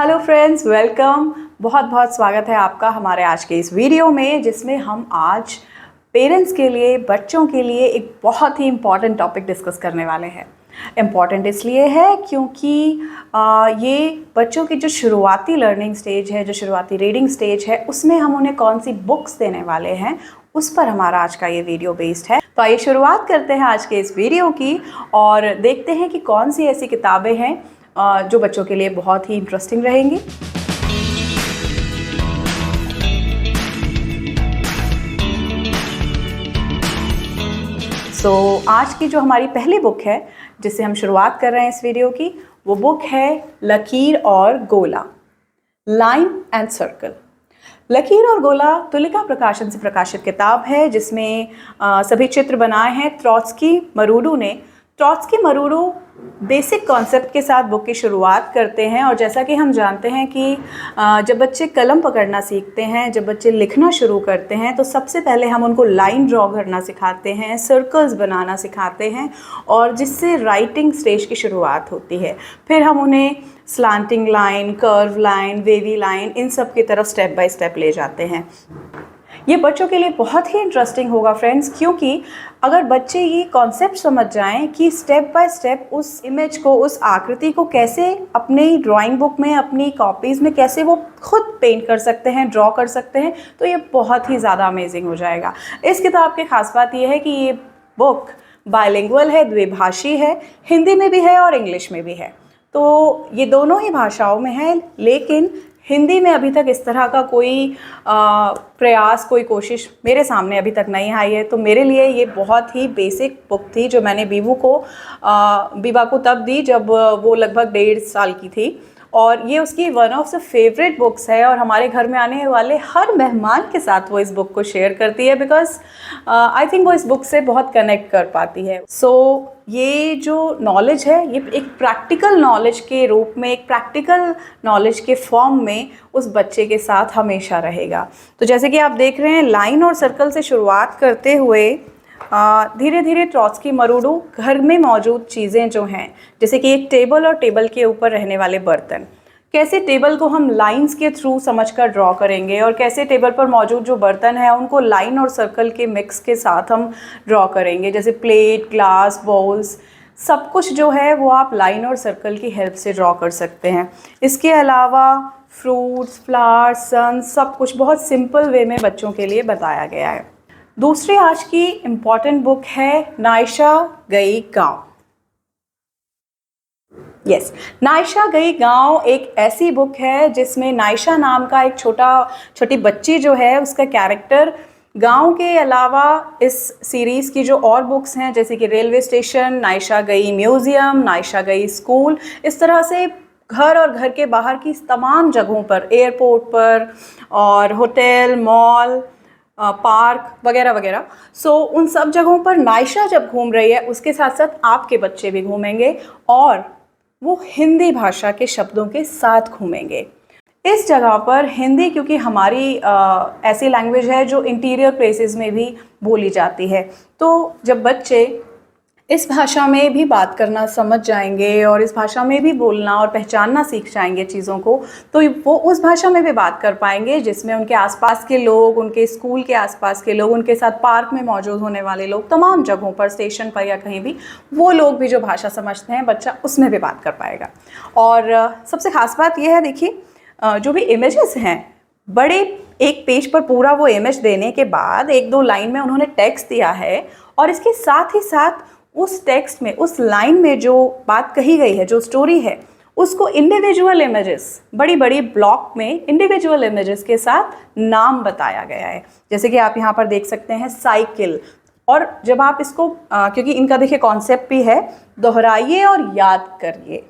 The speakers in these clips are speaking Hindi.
Hello friends, welcome. बहुत बहुत स्वागत है आपका हमारे आज के इस वीडियो में, जिसमें हम आज पेरेंट्स के लिए, बच्चों के लिए एक बहुत ही इम्पॉर्टेंट टॉपिक डिस्कस करने वाले हैं। इम्पॉर्टेंट इसलिए है क्योंकि ये बच्चों की जो शुरुआती लर्निंग स्टेज है, जो शुरुआती रीडिंग स्टेज है, उसमें हम उन्हें कौन सी बुक्स देने वाले हैं, उस पर हमारा आज का ये वीडियो बेस्ड है। तो आइए शुरुआत करते हैं आज के इस वीडियो की और देखते हैं कि कौन सी ऐसी किताबें हैं जो बच्चों के लिए बहुत ही इंटरेस्टिंग रहेंगी। आज की जो हमारी पहली बुक है जिससे हम शुरुआत कर रहे हैं इस वीडियो की, वो बुक है लकीर और गोला, लाइन एंड सर्कल। लकीर और गोला तुलिका प्रकाशन से प्रकाशित किताब है, जिसमें सभी चित्र बनाए हैं ट्रॉट्स्की मरूडू ने। ट्रॉट्स्की मरूडू बेसिक कॉन्सेप्ट के साथ बुक की शुरुआत करते हैं। और जैसा कि हम जानते हैं कि जब बच्चे कलम पकड़ना सीखते हैं, जब बच्चे लिखना शुरू करते हैं, तो सबसे पहले हम उनको लाइन ड्रॉ करना सिखाते हैं, सर्कल्स बनाना सिखाते हैं, और जिससे राइटिंग स्टेज की शुरुआत होती है। फिर हम उन्हें slanting line, curve line, wavy line, इन सब की तरफ स्टेप बाय स्टेप ले जाते हैं। ये बच्चों के लिए बहुत ही इंटरेस्टिंग होगा फ्रेंड्स, क्योंकि अगर बच्चे ये कॉन्सेप्ट समझ जाएं कि स्टेप बाय स्टेप उस इमेज को, उस आकृति को कैसे अपनी ड्राइंग बुक में, अपनी कॉपीज़ में कैसे वो खुद पेंट कर सकते हैं, ड्रॉ कर सकते हैं, तो ये बहुत ही ज़्यादा अमेजिंग हो जाएगा। इस किताब की खास बात यह है कि ये बुक बायलिंगुअल है, द्विभाषी है, हिंदी में भी है और इंग्लिश में भी है। तो ये दोनों ही भाषाओं में है, लेकिन हिंदी में अभी तक इस तरह का कोई प्रयास, कोई कोशिश मेरे सामने अभी तक नहीं आई है। तो मेरे लिए ये बहुत ही बेसिक बुक थी, जो मैंने बीबा को तब दी जब वो लगभग 1.5 साल की थी। और ये उसकी one of the favourite books है, और हमारे घर में आने वाले हर मेहमान के साथ वो इस बुक को शेयर करती है, बिकॉज आई थिंक वो इस बुक से बहुत कनेक्ट कर पाती है। ये जो नॉलेज है, ये एक प्रैक्टिकल नॉलेज के रूप में, एक प्रैक्टिकल नॉलेज के फॉर्म में उस बच्चे के साथ हमेशा रहेगा। तो जैसे कि आप देख रहे हैं, लाइन और सर्कल से शुरुआत करते हुए धीरे धीरे ट्रॉट्स्की मरूडू घर में मौजूद चीज़ें जो हैं, जैसे कि एक टेबल और टेबल के ऊपर रहने वाले बर्तन, कैसे टेबल को हम लाइंस के थ्रू समझकर ड्रॉ करेंगे, और कैसे टेबल पर मौजूद जो बर्तन है उनको लाइन और सर्कल के मिक्स के साथ हम ड्रॉ करेंगे, जैसे प्लेट, ग्लास, बाउल्स, सब कुछ जो है वो आप लाइन और सर्कल की हेल्प से ड्रॉ कर सकते हैं। इसके अलावा फ्रूट्स, फ्लावर्स, सन, सब कुछ बहुत सिंपल वे में बच्चों के लिए बताया गया है। दूसरी आज की इम्पॉर्टेंट बुक है नायशा गई गाँव। नायशा गई गाँव एक ऐसी बुक है जिसमें नायशा नाम का एक छोटी बच्ची जो है, उसका कैरेक्टर गांव के अलावा इस सीरीज़ की जो और बुक्स हैं, जैसे कि रेलवे स्टेशन, नायशा गई म्यूज़ियम, नायशा गई स्कूल, इस तरह से घर और घर के बाहर की तमाम जगहों पर, एयरपोर्ट पर और होटल, मॉल, पार्क वगैरह वगैरह, उन सब जगहों पर नायशा जब घूम रही है, उसके साथ साथ आपके बच्चे भी घूमेंगे, और वो हिंदी भाषा के शब्दों के साथ घूमेंगे। इस जगह पर हिंदी, क्योंकि हमारी ऐसी लैंग्वेज है जो इंटीरियर प्लेसेस में भी बोली जाती है, तो जब बच्चे इस भाषा में भी बात करना समझ जाएंगे और इस भाषा में भी बोलना और पहचानना सीख जाएंगे चीज़ों को, तो वो उस भाषा में भी बात कर पाएंगे जिसमें उनके आसपास के लोग, उनके स्कूल के आसपास के लोग, उनके साथ पार्क में मौजूद होने वाले लोग, तमाम जगहों पर, स्टेशन पर या कहीं भी, वो लोग भी जो भाषा समझते हैं, बच्चा उसमें भी बात कर पाएगा। और सबसे खास बात यह है, देखिए, जो भी इमेजेस हैं, बड़े एक पेज पर पूरा वो इमेज देने के बाद 1-2 लाइन में उन्होंने टेक्स्ट दिया है, और इसके साथ ही साथ उस टेक्स्ट में, उस लाइन में जो बात कही गई है, जो स्टोरी है, उसको इंडिविजुअल इमेजेस, बड़ी बड़ी ब्लॉक में इंडिविजुअल इमेजेस के साथ नाम बताया गया है। जैसे कि आप यहाँ पर देख सकते हैं साइकिल, और जब आप इसको क्योंकि इनका देखिए कॉन्सेप्ट भी है, दोहराइए और याद करिए,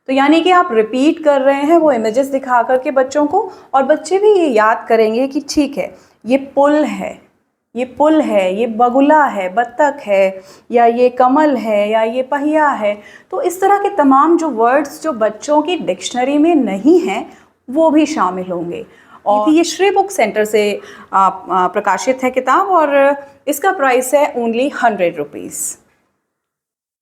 तो यानी कि आप रिपीट कर रहे हैं वो इमेजेस दिखा करके बच्चों को, और बच्चे भी ये याद करेंगे कि ठीक है, ये पुल है, ये पुल है, ये बगुला है, बत्तख है, या ये कमल है, या ये पहिया है। तो इस तरह के तमाम जो वर्ड्स जो बच्चों की डिक्शनरी में नहीं हैं, वो भी शामिल होंगे। और ये श्री बुक सेंटर से प्रकाशित है किताब, और इसका प्राइस है ओनली 100 रुपीज़।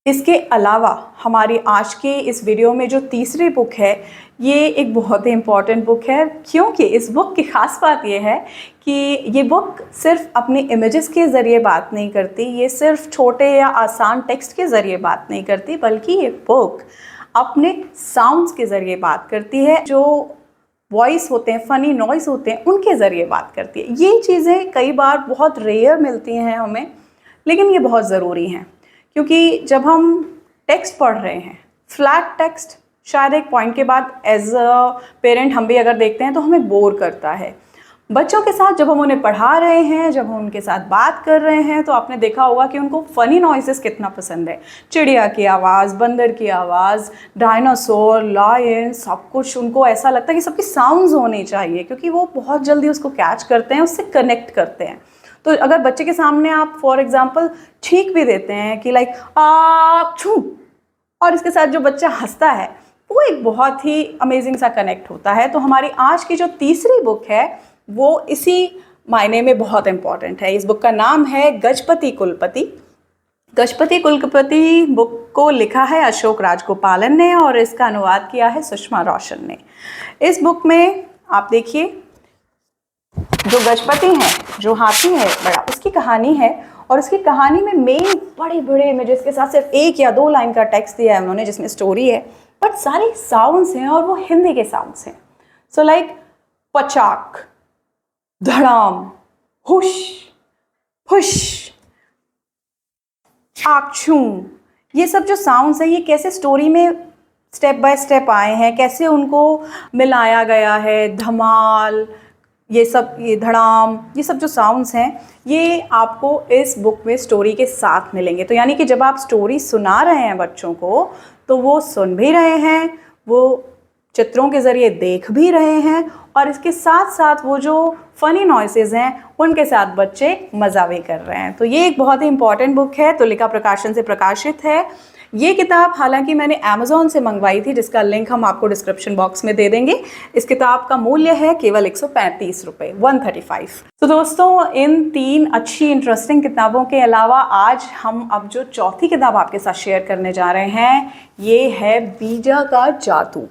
इसके अलावा हमारी आज के इस वीडियो में जो तीसरी बुक है, ये एक बहुत ही इम्पॉर्टेंट बुक है, क्योंकि इस बुक की ख़ास बात ये है कि ये बुक सिर्फ अपने इमेजेस के ज़रिए बात नहीं करती, ये सिर्फ छोटे या आसान टेक्स्ट के ज़रिए बात नहीं करती, बल्कि ये बुक अपने साउंड्स के ज़रिए बात करती है। जो वॉइस होते हैं, फ़नी नॉइज़ होते हैं, उनके ज़रिए बात करती है। ये चीज़ें कई बार बहुत रेयर मिलती हैं हमें, लेकिन ये बहुत ज़रूरी हैं, क्योंकि जब हम टेक्स्ट पढ़ रहे हैं, फ्लैट टेक्स्ट शायद एक पॉइंट के बाद एज अ पेरेंट हम भी अगर देखते हैं तो हमें बोर करता है। बच्चों के साथ जब हम उन्हें पढ़ा रहे हैं, जब हम उनके साथ बात कर रहे हैं, तो आपने देखा होगा कि उनको फ़नी नॉइसेस कितना पसंद है। चिड़िया की आवाज़, बंदर की आवाज़, डायनासोर, लायन, सब कुछ उनको ऐसा लगता है कि सबकी साउंड्स होनी चाहिए, क्योंकि वो बहुत जल्दी उसको कैच करते हैं, उससे कनेक्ट करते हैं। तो अगर बच्चे के सामने आप फॉर एग्ज़ाम्पल छींक भी देते हैं कि लाइक आ छू, और इसके साथ जो बच्चा हंसता है, वो एक बहुत ही अमेजिंग सा कनेक्ट होता है। तो हमारी आज की जो तीसरी बुक है वो इसी मायने में बहुत इम्पॉर्टेंट है। इस बुक का नाम है गजपति कुलपति। गजपति कुलपति बुक को लिखा है अशोक राजगोपालन ने और इसका अनुवाद किया है सुषमा रोशन ने। इस बुक में आप देखिए, जो गजपति हैं, जो हाथी है बड़ा, उसकी कहानी है, और उसकी कहानी में मेन बड़े बड़े इमेजेस के साथ सिर्फ 1 या 2 लाइन का टेक्स्ट दिया है उन्होंने, जिसमें स्टोरी है, बट सारे साउंड्स हैं और वो हिंदी के साउंड्स हैं। सो लाइक पचाक, धड़ाम, हुश, फुश, आक्षू, ये सब जो साउंड्स हैं, ये कैसे स्टोरी में स्टेप बाय स्टेप आए हैं, कैसे उनको मिलाया गया है, धमाल, ये सब, ये धड़ाम, ये सब जो साउंड्स हैं, ये आपको इस बुक में स्टोरी के साथ मिलेंगे। तो यानी कि जब आप स्टोरी सुना रहे हैं बच्चों को, तो वो सुन भी रहे हैं, वो चित्रों के ज़रिए देख भी रहे हैं, और इसके साथ साथ वो जो फ़नी नॉइसेस हैं उनके साथ बच्चे मज़ा भी कर रहे हैं। तो ये एक बहुत ही इंपॉर्टेंट बुक है, तुलिका प्रकाशन से प्रकाशित है। ये किताब हालांकि मैंने अमेज़ॉन से मंगवाई थी, जिसका लिंक हम आपको डिस्क्रिप्शन बॉक्स में दे देंगे। इस किताब का मूल्य है केवल 135 रुपये, 135। तो दोस्तों, इन 3 अच्छी इंटरेस्टिंग किताबों के अलावा आज हम अब जो चौथी किताब आपके साथ शेयर करने जा रहे हैं, ये है बीजा का जादू।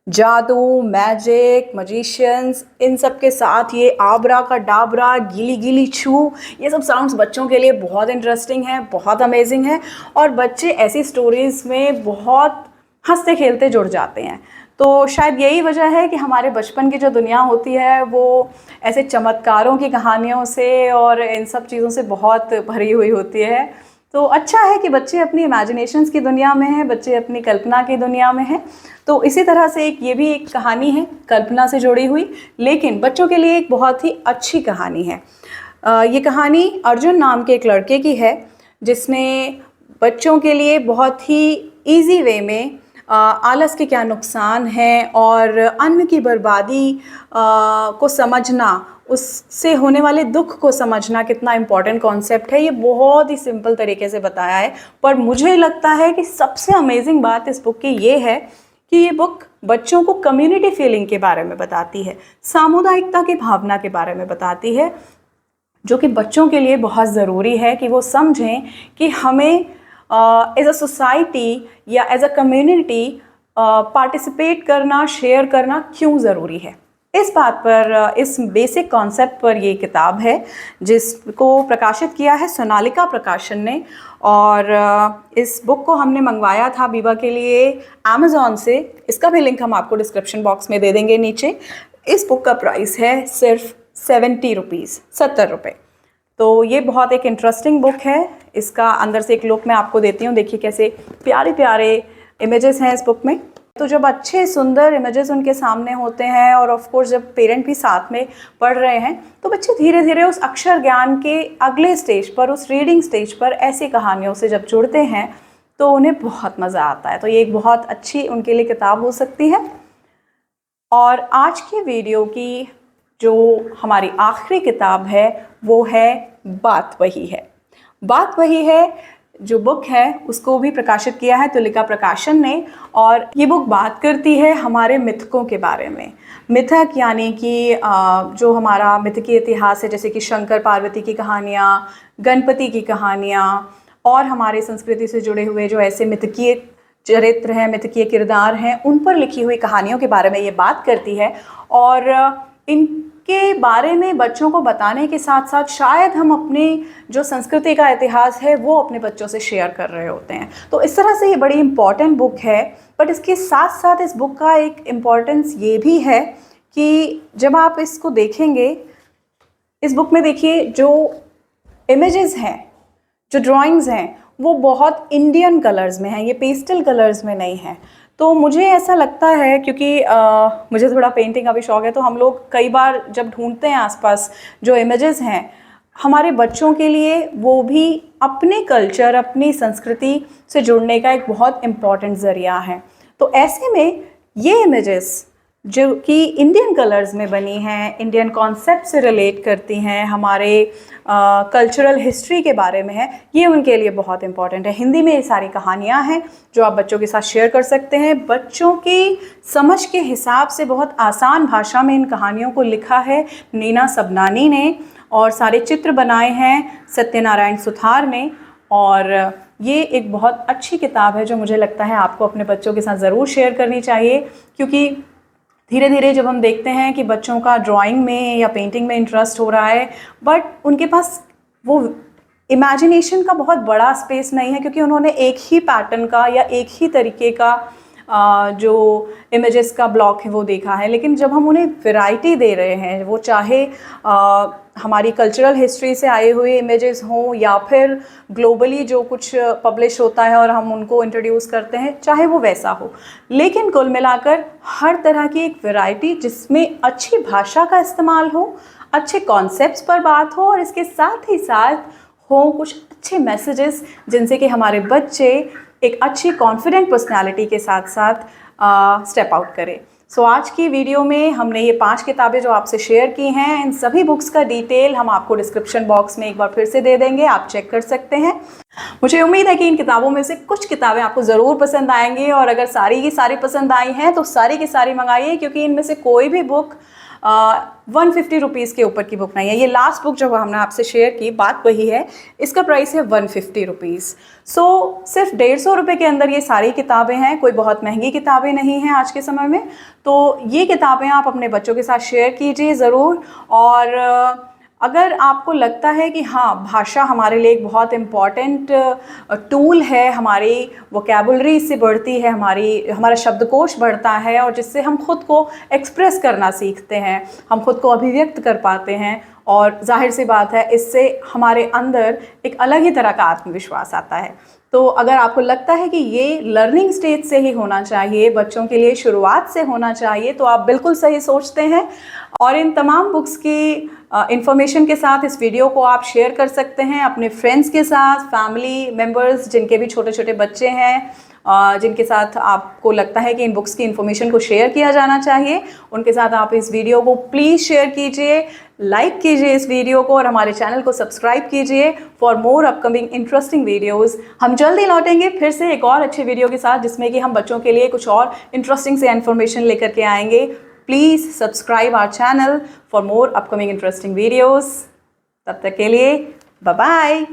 जादू, मैजिक, मजिशियंस, इन सब के साथ ये आबरा का डाबरा, गीली गीली छू, ये सब साउंड्स बच्चों के लिए बहुत इंटरेस्टिंग है, बहुत अमेजिंग है, और बच्चे ऐसी स्टोरीज़ में बहुत हंसते खेलते जुड़ जाते हैं। तो शायद यही वजह है कि हमारे बचपन की जो दुनिया होती है वो ऐसे चमत्कारों की कहानियों से और इन सब चीज़ों से बहुत भरी हुई होती है। तो अच्छा है कि बच्चे अपनी इमेजिनेशंस की दुनिया में हैं, बच्चे अपनी कल्पना की दुनिया में हैं। तो इसी तरह से ये भी एक कहानी है कल्पना से जुड़ी हुई, लेकिन बच्चों के लिए एक बहुत ही अच्छी कहानी है। ये कहानी अर्जुन नाम के एक लड़के की है, जिसने बच्चों के लिए बहुत ही ईजी वे में आलस के क्या नुकसान हैं और अन्न की बर्बादी को समझना, उससे होने वाले दुख को समझना कितना इम्पॉर्टेंट कॉन्सेप्ट है, ये बहुत ही सिंपल तरीके से बताया है। पर मुझे लगता है कि सबसे अमेजिंग बात इस बुक की ये है कि ये बुक बच्चों को कम्युनिटी फीलिंग के बारे में बताती है, सामुदायिकता की भावना के बारे में बताती है, जो कि बच्चों के लिए बहुत ज़रूरी है कि वो समझें कि हमें एज अ सोसाइटी या एज अ कम्युनिटी पार्टिसिपेट करना, शेयर करना क्यों ज़रूरी है। इस बात पर, इस बेसिक कॉन्सेप्ट पर ये किताब है, जिसको प्रकाशित किया है सोनालिका प्रकाशन ने, और इस बुक को हमने मंगवाया था बीबा के लिए अमेज़ॉन से। इसका भी लिंक हम आपको डिस्क्रिप्शन बॉक्स में दे देंगे नीचे। इस बुक का प्राइस है सिर्फ 70 रुपीज़, 70 रुपये। तो ये बहुत एक इंटरेस्टिंग बुक है। इसका अंदर से एक लुक मैं आपको देती हूँ। देखिए कैसे प्यारे प्यारे इमेजेस हैं इस बुक में। तो जब अच्छे सुंदर इमेजेस उनके सामने होते हैं और ऑफ कोर्स जब पेरेंट भी साथ में पढ़ रहे हैं, तो बच्चे धीरे धीरे उस अक्षर ज्ञान के अगले स्टेज पर, उस रीडिंग स्टेज पर ऐसी कहानियों से जब जुड़ते हैं तो उन्हें बहुत मज़ा आता है। तो ये एक बहुत अच्छी उनके लिए किताब हो सकती है। और आज की वीडियो की जो हमारी आखिरी किताब है वो है बात वही है। बात वही है जो बुक है उसको भी प्रकाशित किया है तुलिका प्रकाशन ने, और ये बुक बात करती है हमारे मिथकों के बारे में। मिथक यानी कि जो हमारा मिथकीय इतिहास है, जैसे कि शंकर पार्वती की कहानियाँ, गणपति की कहानियाँ, और हमारे संस्कृति से जुड़े हुए जो ऐसे मिथकीय चरित्र हैं, मिथकीय किरदार हैं, उन पर लिखी हुई कहानियों के बारे में ये बात करती है। और इनके बारे में बच्चों को बताने के साथ साथ शायद हम अपनी जो संस्कृति का इतिहास है वो अपने बच्चों से शेयर कर रहे होते हैं। तो इस तरह से ये बड़ी इम्पॉर्टेंट बुक है। बट इसके साथ साथ इस बुक का एक इम्पॉर्टेंस ये भी है कि जब आप इसको देखेंगे, इस बुक में देखिए जो इमेजेस हैं, जो ड्राइंग्स हैं, वो बहुत इंडियन कलर्स में हैं, ये पेस्टल कलर्स में नहीं हैं। तो मुझे ऐसा लगता है, क्योंकि मुझे थोड़ा पेंटिंग का भी शौक है, तो हम लोग कई बार जब ढूंढते हैं आसपास जो इमेजेस हैं हमारे बच्चों के लिए, वो भी अपने कल्चर, अपनी संस्कृति से जुड़ने का एक बहुत इम्पॉर्टेंट ज़रिया है। तो ऐसे में ये इमेजेस जो कि इंडियन कलर्स में बनी हैं, इंडियन कॉन्सेप्ट से रिलेट करती हैं, हमारे कल्चरल हिस्ट्री के बारे में है, ये उनके लिए बहुत इंपॉर्टेंट है। हिंदी में ये सारी कहानियाँ हैं जो आप बच्चों के साथ शेयर कर सकते हैं। बच्चों की समझ के हिसाब से बहुत आसान भाषा में इन कहानियों को लिखा है नीना सबनानी ने, और सारे चित्र बनाए हैं सत्यनारायण सुथार ने। और ये एक बहुत अच्छी किताब है जो मुझे लगता है आपको अपने बच्चों के साथ ज़रूर शेयर करनी चाहिए, क्योंकि धीरे धीरे जब हम देखते हैं कि बच्चों का ड्राइंग में या पेंटिंग में इंटरेस्ट हो रहा है, बट उनके पास वो इमेजिनेशन का बहुत बड़ा स्पेस नहीं है, क्योंकि उन्होंने एक ही पैटर्न का या एक ही तरीके का जो इमेजेस का ब्लॉक है वो देखा है। लेकिन जब हम उन्हें वैरायटी दे रहे हैं, वो चाहे हमारी कल्चरल हिस्ट्री से आए हुए इमेजेस हों या फिर ग्लोबली जो कुछ पब्लिश होता है और हम उनको इंट्रोड्यूस करते हैं, चाहे वो वैसा हो, लेकिन कुल मिलाकर हर तरह की एक वैरायटी जिसमें अच्छी भाषा का इस्तेमाल हो, अच्छे कॉन्सेप्ट्स पर बात हो, और इसके साथ ही साथ हो कुछ अच्छे मैसेजेस जिनसे कि हमारे बच्चे एक अच्छी कॉन्फिडेंट पर्सनालिटी के साथ साथ स्टेप आउट करें। सो आज की वीडियो में हमने ये 5 किताबें जो आपसे शेयर की हैं, इन सभी बुक्स का डिटेल हम आपको डिस्क्रिप्शन बॉक्स में एक बार फिर से दे देंगे, आप चेक कर सकते हैं। मुझे उम्मीद है कि इन किताबों में से कुछ किताबें आपको ज़रूर पसंद आएंगी, और अगर सारी की सारी पसंद आई हैं तो सारी की सारी मंगाइए, क्योंकि इनमें से कोई भी बुक 150 रुपीज़ के ऊपर की बुक नहीं है। ये लास्ट बुक जो हमने आपसे शेयर की, बात वही है, इसका प्राइस है 150 रुपीज़। सो सिर्फ 150 रुपये के अंदर ये सारी किताबें हैं, कोई बहुत महंगी किताबें नहीं हैं आज के समय में। तो ये किताबें आप अपने बच्चों के साथ शेयर कीजिए ज़रूर। और अगर आपको लगता है कि हाँ, भाषा हमारे लिए एक बहुत इम्पॉर्टेंट टूल है, हमारी वोकैबुलरी इससे बढ़ती है, हमारा शब्दकोश बढ़ता है, और जिससे हम खुद को एक्सप्रेस करना सीखते हैं, हम खुद को अभिव्यक्त कर पाते हैं, और जाहिर सी बात है इससे हमारे अंदर एक अलग ही तरह का आत्मविश्वास आता है। तो अगर आपको लगता है कि ये लर्निंग स्टेज से ही होना चाहिए, बच्चों के लिए शुरुआत से होना चाहिए, तो आप बिल्कुल सही सोचते हैं। और इन तमाम बुक्स की इंफॉर्मेशन के साथ इस वीडियो को आप शेयर कर सकते हैं अपने फ्रेंड्स के साथ, फैमिली मेम्बर्स जिनके भी छोटे छोटे बच्चे हैं, जिनके साथ आपको लगता है कि इन बुक्स की इन्फॉर्मेशन को शेयर किया जाना चाहिए, उनके साथ आप इस वीडियो को प्लीज़ शेयर कीजिए, लाइक कीजिए इस वीडियो को, और हमारे चैनल को सब्सक्राइब कीजिए for more upcoming interesting videos. हम जल्दी लौटेंगे फिर से एक और अच्छे वीडियो के साथ, जिसमें कि हम बच्चों के लिए कुछ और इंटरेस्टिंग से इन्फॉर्मेशन लेकर के आएंगे। Please subscribe our channel for more upcoming interesting videos. तब तक के लिए बाय बाय।